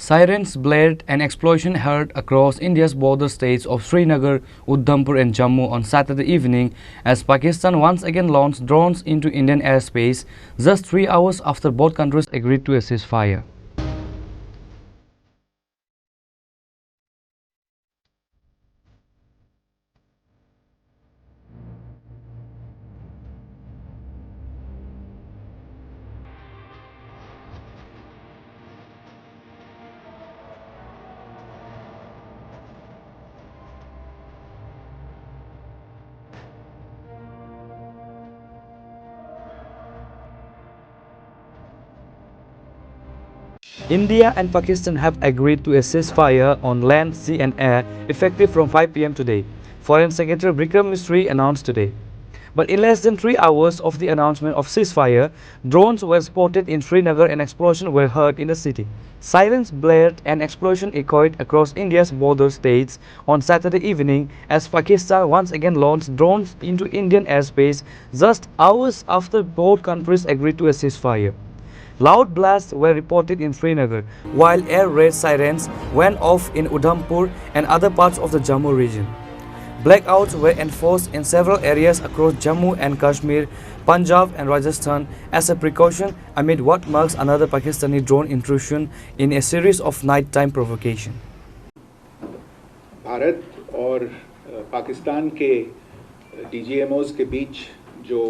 Sirens blared and explosion heard across India's border states of Srinagar, Udhampur and Jammu on Saturday evening as Pakistan once again launched drones into Indian airspace just 3 hours after both countries agreed to a ceasefire. India and Pakistan have agreed to a ceasefire on land, sea and air effective from 5 p.m. today, Foreign Secretary Vikram Misri announced today. But in less than 3 hours of the announcement of ceasefire, drones were spotted in Srinagar and explosions were heard in the city. Sirens blared and explosion echoed across India's border states on Saturday evening as Pakistan once again launched drones into Indian airspace just hours after both countries agreed to a ceasefire. Loud blasts were reported in Srinagar, while air raid sirens went off in Udhampur and other parts of the Jammu region. Blackouts were enforced in several areas across Jammu and Kashmir, Punjab and Rajasthan as a precaution amid what marks another Pakistani drone intrusion in a series of nighttime provocations. Bharat और पाकिस्तान के डीजीएमओज के बीच जो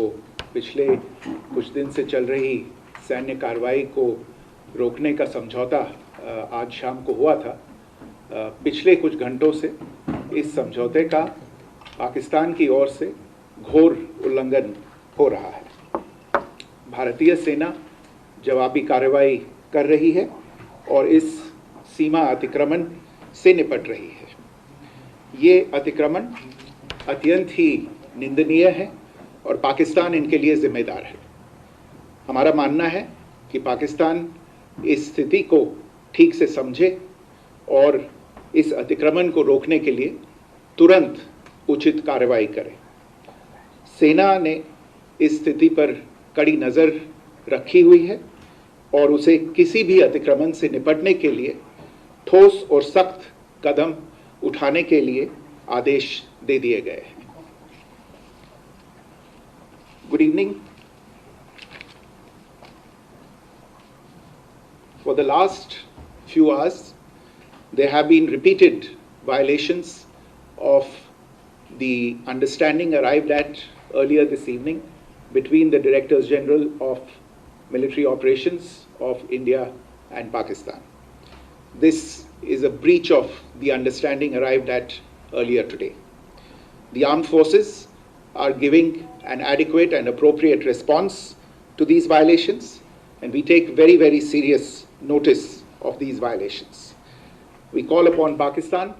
पिछले कुछ दिन से चल रही सैन्य कार्रवाई को रोकने का समझौता आज शाम को हुआ था। पिछले कुछ घंटों से इस समझौते का पाकिस्तान की ओर से घोर उल्लंघन हो रहा है। भारतीय सेना जवाबी कार्रवाई कर रही है और इस सीमा अतिक्रमण से निपट रही है। ये अतिक्रमण अत्यंत ही निंदनीय है और पाकिस्तान इनके लिए जिम्मेदार है। हमारा मानना है कि पाकिस्तान इस स्थिति को ठीक से समझे और इस अतिक्रमण को रोकने के लिए तुरंत उचित कार्रवाई करे। सेना ने इस स्थिति पर कड़ी नज़र रखी हुई है और उसे किसी भी अतिक्रमण से निपटने के लिए ठोस और सख्त कदम उठाने के लिए आदेश दे दिए गए हैं। Good evening. For the last few hours, there have been repeated violations of the understanding arrived at earlier this evening between the Directors General of Military Operations of India and Pakistan. This is a breach of the understanding arrived at earlier today. The armed forces are giving an adequate and appropriate response to these violations, and we take very, very serious notice of these violations. We call upon Pakistan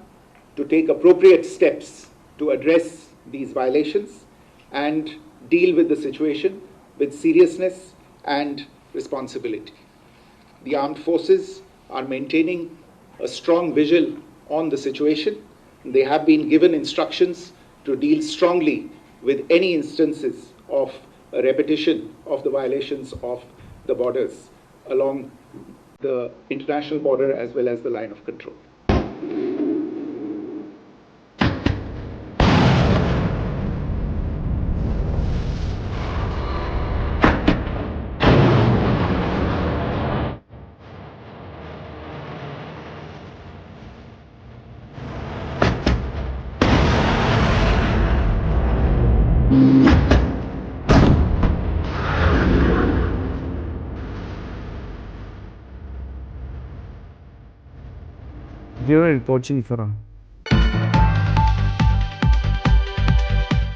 to take appropriate steps to address these violations and deal with the situation with seriousness and responsibility. The armed forces are maintaining a strong vigil on the situation. They have been given instructions to deal strongly with any instances of a repetition of the violations of the borders along the international border as well as the line of control. Bureau report Chini Khorang.